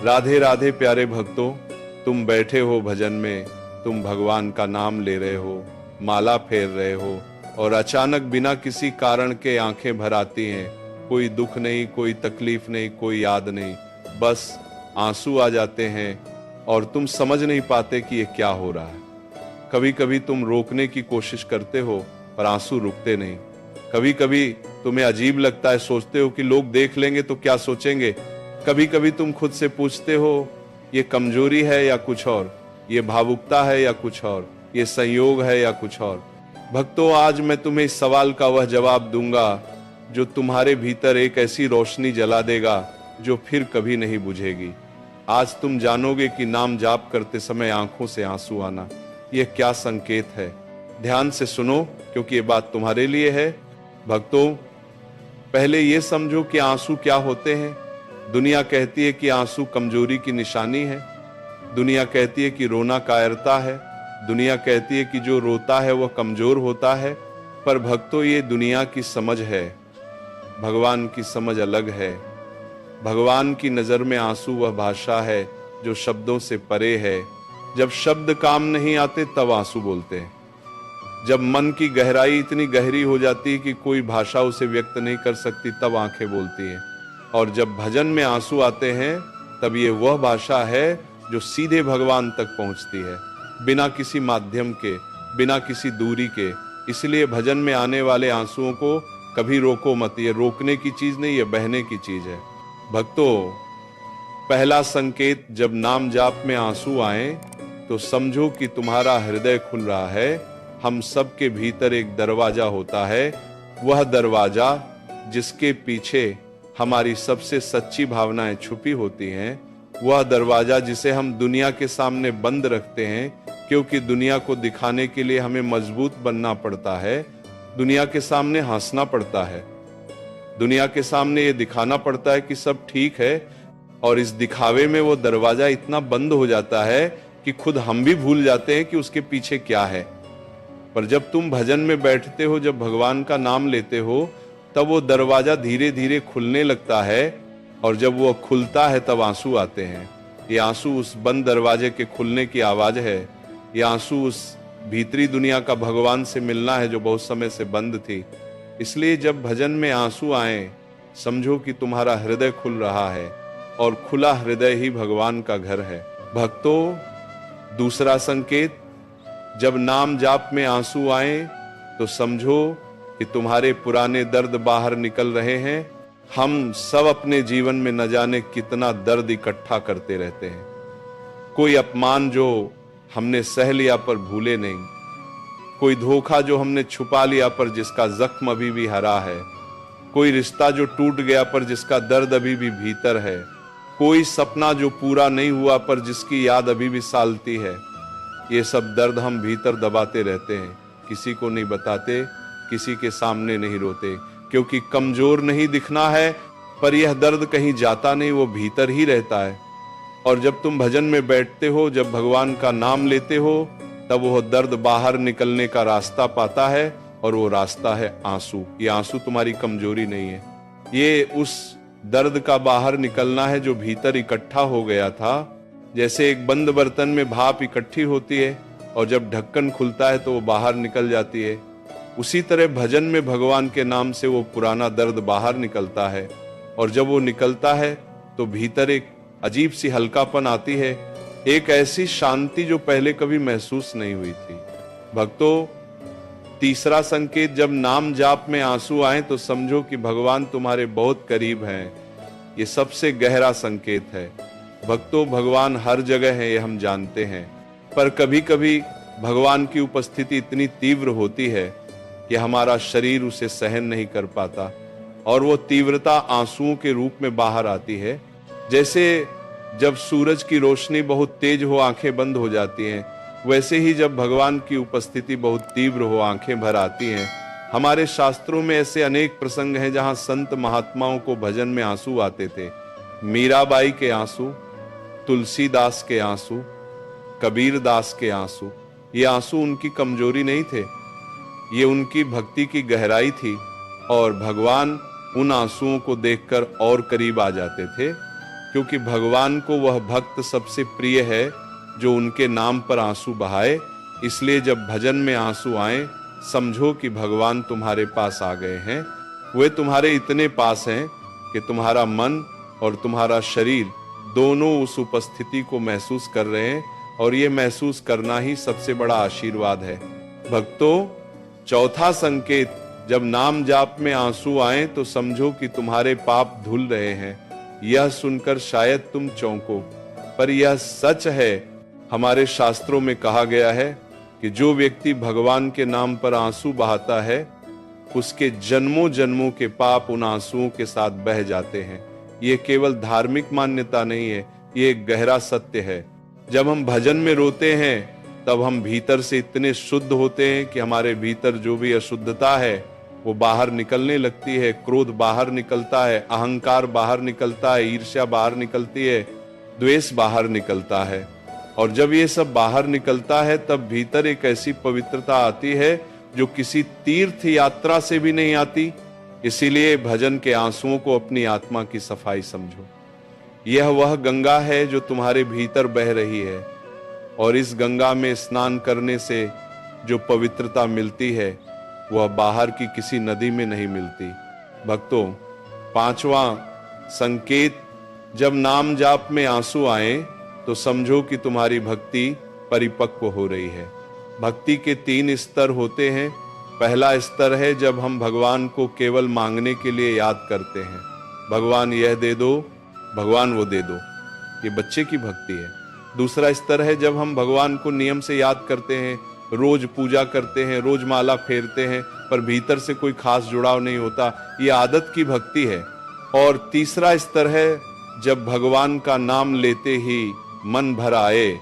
राधे राधे प्यारे भक्तों, तुम बैठे हो भजन में, तुम भगवान का नाम ले रहे हो, माला फेर रहे हो और अचानक बिना किसी कारण के आंखें भर आती हैं। कोई दुख नहीं, कोई तकलीफ नहीं, कोई याद नहीं, बस आंसू आ जाते हैं और तुम समझ नहीं पाते कि ये क्या हो रहा है। कभी कभी तुम रोकने की कोशिश करते हो पर आंसू रुकते नहीं। कभी कभी तुम्हें अजीब लगता है, सोचते हो कि लोग देख लेंगे तो क्या सोचेंगे। कभी कभी तुम खुद से पूछते हो ये कमजोरी है या कुछ और, ये भावुकता है या कुछ और, ये संयोग है या कुछ और। भक्तों, आज मैं तुम्हें इस सवाल का वह जवाब दूंगा जो तुम्हारे भीतर एक ऐसी रोशनी जला देगा जो फिर कभी नहीं बुझेगी। आज तुम जानोगे कि नाम जाप करते समय आंखों से आंसू आना यह क्या संकेत है। ध्यान से सुनो क्योंकि ये बात तुम्हारे लिए है। भक्तों, पहले ये समझो कि आंसू क्या होते हैं। दुनिया कहती है कि आंसू कमजोरी की निशानी है। दुनिया कहती है कि रोना कायरता है। दुनिया कहती है कि जो रोता है वह कमजोर होता है। पर भक्तों, ये दुनिया की समझ है, भगवान की समझ अलग है। भगवान की नजर में आंसू वह भाषा है जो शब्दों से परे है। जब शब्द काम नहीं आते तब आंसू बोलते हैं। जब मन की गहराई इतनी गहरी हो जाती है कि कोई भाषा उसे व्यक्त नहीं कर सकती तब आंखें बोलती हैं। और जब भजन में आंसू आते हैं तब ये वह भाषा है जो सीधे भगवान तक पहुंचती है, बिना किसी माध्यम के, बिना किसी दूरी के। इसलिए भजन में आने वाले आंसुओं को कभी रोको मत। ये रोकने की चीज नहीं, ये बहने की चीज है। भक्तों, पहला संकेत, जब नाम जाप में आंसू आए तो समझो कि तुम्हारा हृदय खुल रहा है। हम सब के भीतर एक दरवाजा होता है, वह दरवाजा जिसके पीछे हमारी सबसे सच्ची भावनाएं छुपी होती हैं। वह दरवाजा जिसे हम दुनिया के सामने बंद रखते हैं क्योंकि दुनिया को दिखाने के लिए हमें मजबूत बनना पड़ता है। दुनिया के सामने हंसना पड़ता है, दुनिया के सामने ये दिखाना पड़ता है कि सब ठीक है। और इस दिखावे में वो दरवाजा इतना बंद हो जाता है कि खुद हम भी भूल जाते हैं कि उसके पीछे क्या है। पर जब तुम भजन में बैठते हो, जब भगवान का नाम लेते हो, तब वो दरवाजा धीरे धीरे खुलने लगता है। और जब वो खुलता है तब आंसू आते हैं। ये आंसू उस बंद दरवाजे के खुलने की आवाज है। ये आंसू उस भीतरी दुनिया का भगवान से मिलना है जो बहुत समय से बंद थी। इसलिए जब भजन में आंसू आए, समझो कि तुम्हारा हृदय खुल रहा है और खुला हृदय ही भगवान का घर है। भक्तों, दूसरा संकेत, जब नाम जाप में आंसू आए तो समझो कि तुम्हारे पुराने दर्द बाहर निकल रहे हैं। हम सब अपने जीवन में न जाने कितना दर्द इकट्ठा करते रहते हैं। कोई अपमान जो हमने सह लिया पर भूले नहीं, कोई धोखा जो हमने छुपा लिया पर जिसका जख्म अभी भी हरा है, कोई रिश्ता जो टूट गया पर जिसका दर्द अभी भी भीतर है, कोई सपना जो पूरा नहीं हुआ पर जिसकी याद अभी भी सालती है। ये सब दर्द हम भीतर दबाते रहते हैं, किसी को नहीं बताते, किसी के सामने नहीं रोते, क्योंकि कमजोर नहीं दिखना है। पर यह दर्द कहीं जाता नहीं, वो भीतर ही रहता है। और जब तुम भजन में बैठते हो, जब भगवान का नाम लेते हो, तब वो दर्द बाहर निकलने का रास्ता पाता है और वो रास्ता है आंसू। ये आंसू तुम्हारी कमजोरी नहीं है, ये उस दर्द का बाहर निकलना है जो भीतर इकट्ठा हो गया था। जैसे एक बंद बर्तन में भाप इकट्ठी होती है और जब ढक्कन खुलता है तो वो बाहर निकल जाती है, उसी तरह भजन में भगवान के नाम से वो पुराना दर्द बाहर निकलता है। और जब वो निकलता है तो भीतर एक अजीब सी हल्कापन आती है, एक ऐसी शांति जो पहले कभी महसूस नहीं हुई थी। भक्तों, तीसरा संकेत, जब नाम जाप में आंसू आए तो समझो कि भगवान तुम्हारे बहुत करीब हैं। ये सबसे गहरा संकेत है। भक्तों, भगवान हर जगह है, ये हम जानते हैं, पर कभी कभी भगवान की उपस्थिति इतनी तीव्र होती है कि हमारा शरीर उसे सहन नहीं कर पाता और वो तीव्रता आंसुओं के रूप में बाहर आती है। जैसे जब सूरज की रोशनी बहुत तेज हो, आंखें बंद हो जाती हैं, वैसे ही जब भगवान की उपस्थिति बहुत तीव्र हो, आंखें भर आती हैं। हमारे शास्त्रों में ऐसे अनेक प्रसंग हैं जहां संत महात्माओं को भजन में आंसू आते थे। मीराबाई के आंसू, तुलसीदास के आंसू, कबीर दास के आंसू। ये आंसू उनकी कमजोरी नहीं थे, ये उनकी भक्ति की गहराई थी और भगवान उन आंसुओं को देखकर और करीब आ जाते थे। क्योंकि भगवान को वह भक्त सबसे प्रिय है जो उनके नाम पर आंसू बहाए। इसलिए जब भजन में आंसू आए, समझो कि भगवान तुम्हारे पास आ गए हैं। वे तुम्हारे इतने पास हैं कि तुम्हारा मन और तुम्हारा शरीर दोनों उस उपस्थिति को महसूस कर रहे हैं, और ये महसूस करना ही सबसे बड़ा आशीर्वाद है। भक्तों, चौथा संकेत, जब नाम जाप में आंसू आए तो समझो कि तुम्हारे पाप धुल रहे हैं। यह सुनकर शायद तुम चौंको, पर यह सच है। हमारे शास्त्रों में कहा गया है कि जो व्यक्ति भगवान के नाम पर आंसू बहाता है, उसके जन्मों जन्मों के पाप उन आंसुओं के साथ बह जाते हैं। ये केवल धार्मिक मान्यता नहीं है, ये एक गहरा सत्य है। जब हम भजन में रोते हैं, तब हम भीतर से इतने शुद्ध होते हैं कि हमारे भीतर जो भी अशुद्धता है वो बाहर निकलने लगती है। क्रोध बाहर निकलता है, अहंकार बाहर निकलता है, ईर्ष्या बाहर निकलती है, द्वेष बाहर निकलता है। और जब ये सब बाहर निकलता है, तब भीतर एक ऐसी पवित्रता आती है जो किसी तीर्थ यात्रा से भी नहीं आती। इसीलिए भजन के आंसुओं को अपनी आत्मा की सफाई समझो। यह वह गंगा है जो तुम्हारे भीतर बह रही है, और इस गंगा में स्नान करने से जो पवित्रता मिलती है वह बाहर की किसी नदी में नहीं मिलती। भक्तों, पांचवा संकेत, जब नाम जाप में आंसू आए तो समझो कि तुम्हारी भक्ति परिपक्व हो रही है। भक्ति के 3 स्तर होते हैं। पहला स्तर है जब हम भगवान को केवल मांगने के लिए याद करते हैं। भगवान यह दे दो, भगवान वो दे दो। ये बच्चे की भक्ति है। दूसरा स्तर है जब हम भगवान को नियम से याद करते हैं, रोज पूजा करते हैं, रोज माला फेरते हैं, पर भीतर से कोई खास जुड़ाव नहीं होता। ये आदत की भक्ति है। और तीसरा स्तर है जब भगवान का नाम लेते ही मन भर आए,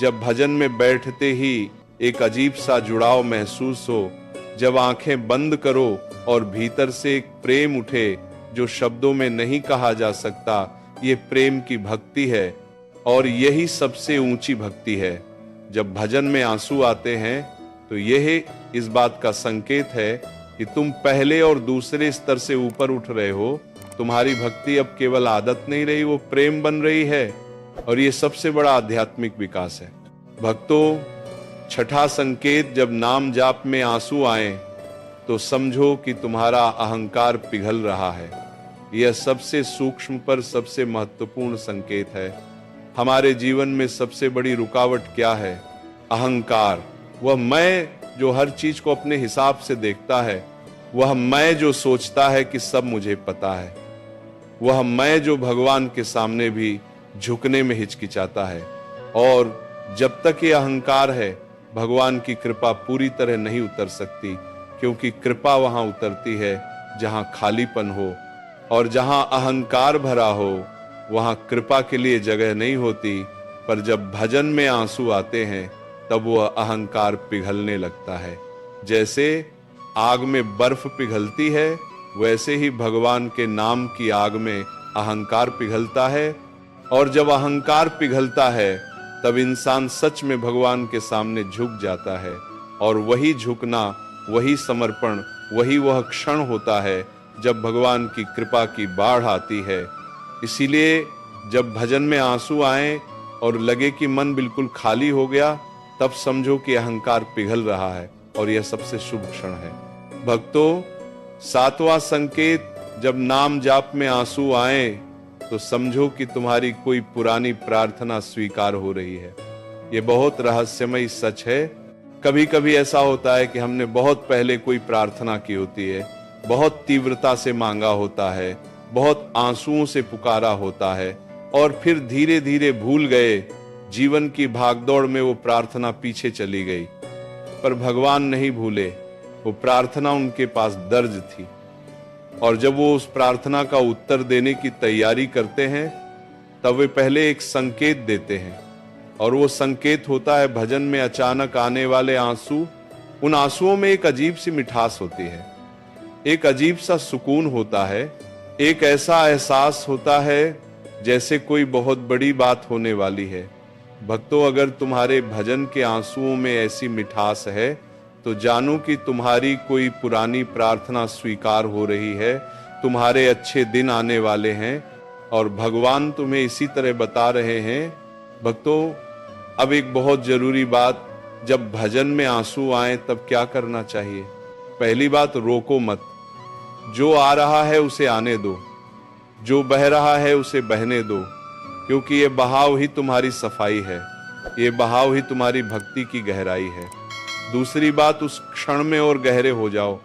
जब भजन में बैठते ही एक अजीब सा जुड़ाव महसूस हो, जब आंखें बंद करो और भीतर से एक प्रेम उठे जो शब्दों में नहीं कहा जा सकता। ये प्रेम की भक्ति है, और यही सबसे ऊंची भक्ति है। जब भजन में आंसू आते हैं तो यह इस बात का संकेत है कि तुम पहले और दूसरे स्तर से ऊपर उठ रहे हो। तुम्हारी भक्ति अब केवल आदत नहीं रही, वो प्रेम बन रही है, और ये सबसे बड़ा आध्यात्मिक विकास है। भक्तों, छठा संकेत, जब नाम जाप में आंसू आए तो समझो कि तुम्हारा अहंकार पिघल रहा है। यह सबसे सूक्ष्म पर सबसे महत्वपूर्ण संकेत है। हमारे जीवन में सबसे बड़ी रुकावट क्या है? अहंकार। वह मैं जो हर चीज को अपने हिसाब से देखता है, वह मैं जो सोचता है कि सब मुझे पता है, वह मैं जो भगवान के सामने भी झुकने में हिचकिचाता है। और जब तक ये अहंकार है, भगवान की कृपा पूरी तरह नहीं उतर सकती, क्योंकि कृपा वहां उतरती है जहां खालीपन हो, और जहां अहंकार भरा हो वहां कृपा के लिए जगह नहीं होती। पर जब भजन में आंसू आते हैं तब वह अहंकार पिघलने लगता है। जैसे आग में बर्फ पिघलती है, वैसे ही भगवान के नाम की आग में अहंकार पिघलता है। और जब अहंकार पिघलता है तब इंसान सच में भगवान के सामने झुक जाता है, और वही झुकना, वही समर्पण, वही वह क्षण होता है जब भगवान की कृपा की बाढ़ आती है। इसीलिए जब भजन में आंसू आए और लगे कि मन बिल्कुल खाली हो गया, तब समझो कि अहंकार पिघल रहा है, और यह सबसे शुभ क्षण है। भक्तों, सातवां संकेत, जब नाम जाप में आंसू आए तो समझो कि तुम्हारी कोई पुरानी प्रार्थना स्वीकार हो रही है। यह बहुत रहस्यमय सच है। कभी कभी ऐसा होता है कि हमने बहुत पहले कोई प्रार्थना की होती है, बहुत तीव्रता से मांगा होता है, बहुत आंसुओं से पुकारा होता है, और फिर धीरे धीरे भूल गए। जीवन की भागदौड़ में वो प्रार्थना पीछे चली गई। पर भगवान नहीं भूले, वो प्रार्थना उनके पास दर्ज थी। और जब वो उस प्रार्थना का उत्तर देने की तैयारी करते हैं, तब वे पहले एक संकेत देते हैं, और वो संकेत होता है भजन में अचानक आने वाले आंसू। उन आंसुओं में एक अजीब सी मिठास होती है, एक अजीब सा सुकून होता है, एक ऐसा एहसास होता है जैसे कोई बहुत बड़ी बात होने वाली है। भक्तों, अगर तुम्हारे भजन के आंसुओं में ऐसी मिठास है तो जानो कि तुम्हारी कोई पुरानी प्रार्थना स्वीकार हो रही है, तुम्हारे अच्छे दिन आने वाले हैं। और भगवान तुम्हें इसी तरह बता रहे हैं। भक्तों, अब एक बहुत जरूरी बात, जब भजन में आंसू आए तब क्या करना चाहिए? पहली बात, रोको मत। जो आ रहा है उसे आने दो, जो बह रहा है उसे बहने दो, क्योंकि ये बहाव ही तुम्हारी सफाई है, ये बहाव ही तुम्हारी भक्ति की गहराई है। दूसरी बात, उस क्षण में और गहरे हो जाओ,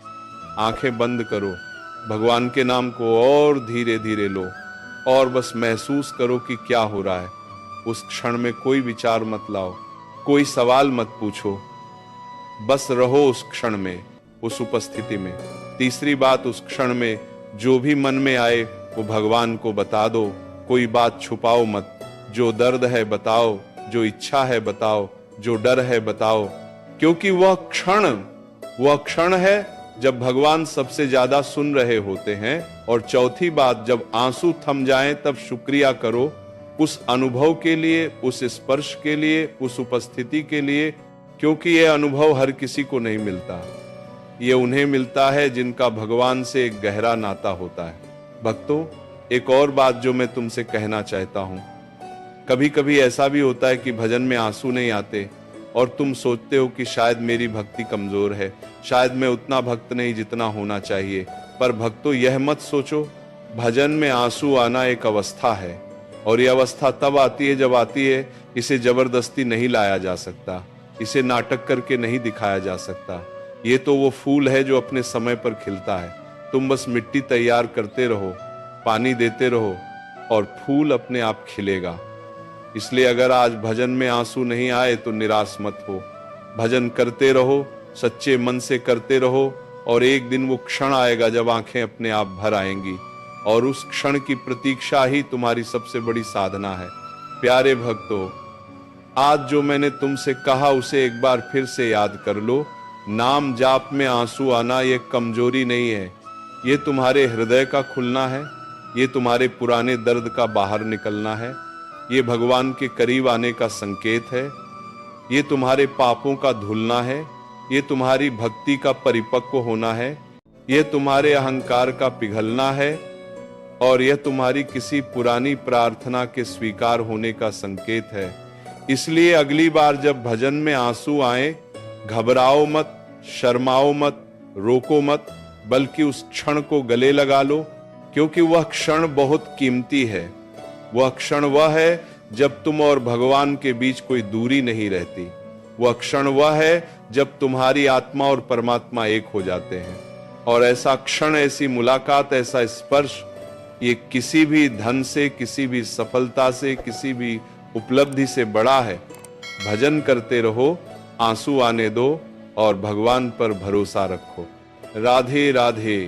आंखें बंद करो, भगवान के नाम को और धीरे धीरे लो और बस महसूस करो कि क्या हो रहा है। उस क्षण में कोई विचार मत लाओ, कोई सवाल मत पूछो, बस रहो उस क्षण में, उस उपस्थिति में। तीसरी बात, उस क्षण में जो भी मन में आए वो भगवान को बता दो, कोई बात छुपाओ मत। जो दर्द है बताओ, जो इच्छा है बताओ, जो डर है बताओ, क्योंकि वह क्षण है जब भगवान सबसे ज्यादा सुन रहे होते हैं। और चौथी बात, जब आंसू थम जाएं तब शुक्रिया करो उस अनुभव के लिए, उस स्पर्श के लिए, उस उपस्थिति के लिए, क्योंकि यह अनुभव हर किसी को नहीं मिलता। ये उन्हें मिलता है जिनका भगवान से एक गहरा नाता होता है। भक्तों, एक और बात जो मैं तुमसे कहना चाहता हूं, कभी कभी ऐसा भी होता है कि भजन में आंसू नहीं आते और तुम सोचते हो कि शायद मेरी भक्ति कमजोर है, शायद मैं उतना भक्त नहीं जितना होना चाहिए। पर भक्तों, यह मत सोचो, भजन में आंसू आना एक अवस्था है और यह अवस्था तब आती है जब आती है। इसे जबरदस्ती नहीं लाया जा सकता, इसे नाटक करके नहीं दिखाया जा सकता। ये तो वो फूल है जो अपने समय पर खिलता है। तुम बस मिट्टी तैयार करते रहो, पानी देते रहो और फूल अपने आप खिलेगा। इसलिए अगर आज भजन में आंसू नहीं आए तो निराश मत हो, भजन करते रहो, सच्चे मन से करते रहो और एक दिन वो क्षण आएगा जब आंखें अपने आप भर आएंगी और उस क्षण की प्रतीक्षा ही तुम्हारी सबसे बड़ी साधना है। प्यारे भक्तों, आज जो मैंने तुमसे कहा उसे एक बार फिर से याद कर लो। नाम जाप में आंसू आना ये कमजोरी नहीं है, ये तुम्हारे हृदय का खुलना है, ये तुम्हारे पुराने दर्द का बाहर निकलना है, ये भगवान के करीब आने का संकेत है, ये तुम्हारे पापों का धुलना है, ये तुम्हारी भक्ति का परिपक्व होना है, ये तुम्हारे अहंकार का पिघलना है और यह तुम्हारी किसी पुरानी प्रार्थना के स्वीकार होने का संकेत है। इसलिए अगली बार जब भजन में आंसू आए, घबराओ मत, शर्माओ मत, रोको मत, बल्कि उस क्षण को गले लगा लो, क्योंकि वह क्षण बहुत कीमती है। वह क्षण वह है जब तुम और भगवान के बीच कोई दूरी नहीं रहती। वह क्षण वह है जब तुम्हारी आत्मा और परमात्मा एक हो जाते हैं। और ऐसा क्षण, ऐसी मुलाकात, ऐसा स्पर्श, ये किसी भी धन से, किसी भी सफलता से, किसी भी उपलब्धि से बड़ा है। भजन करते रहो, आंसू आने दो और भगवान पर भरोसा रखो। राधे राधे।